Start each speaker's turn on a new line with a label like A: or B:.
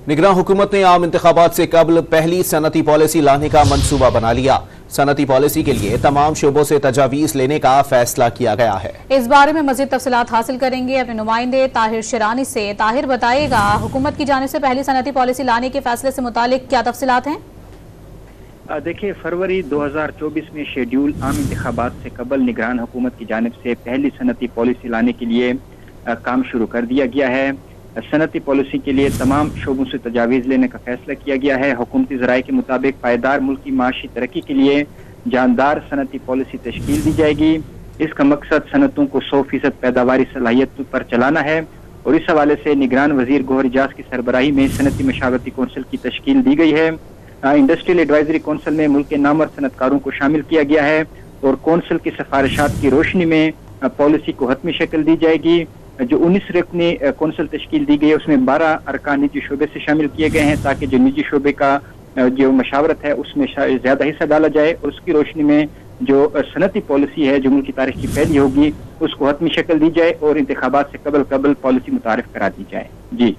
A: निगरान हुकूमत ने आम इंतखाबात से कबल पहली सनती पॉलिसी लाने का मंसूबा बना लिया। सनती पॉलिसी के लिए तमाम शोबों से तजावीज़ लेने का फैसला किया गया है।
B: इस बारे में मज़ीद तफसीलात हासिल करेंगे अपने नुमाइंदे ताहिर शिरानी से। ताहिर, बताइएगा हुकूमत की जानिब से पहली सनती पॉलिसी लाने के फैसले से मुतालिक क्या तफसीलात हैं?
C: देखिए, फरवरी 2024 में शेड्यूल आम इंतखाबात से कबल निगरान हुकूमत की जानिब से पहली सनती पॉलिसी लाने के लिए काम शुरू कर दिया गया है। सनती पॉलिसी के लिए तमाम शोबों से तजावीज़ लेने का फैसला किया गया है। हुकूमती ज़राए के मुताबिक पायदार मुल्की माशी तरक्की के लिए जानदार सनती पॉलिसी तश्कील दी जाएगी। इसका मकसद सनतों को 100% पैदावारी सलाहियत पर चलाना है और इस हवाले से निगरान वजीर गौहर एजाज की सरबराही में सनती मशावरती कौंसिल की तश्कील दी गई है। इंडस्ट्रियल एडवाइजरी कौंसिल में मुल्क के नामवर सनतकारों को शामिल किया गया है और कौंसिल की सिफारिशात की रोशनी में पॉलिसी को हतमी शक्ल दी जाएगी। जो 19 रुकनी कौंसिल तश्कील दी गई है उसमें 12 अरकान निजी शोबे से शामिल किए गए हैं ताकि जो निजी शोबे का जो मशावरत है उसमें ज़्यादा हिस्सा डाला जाए और उसकी रोशनी में जो सनती पॉलिसी है जो मुल्क की तारीख की पहली होगी उसको हतमी शक्ल दी जाए और इंतखाबात से कबल पॉलिसी मुतारिफ करा दी जाए। जी।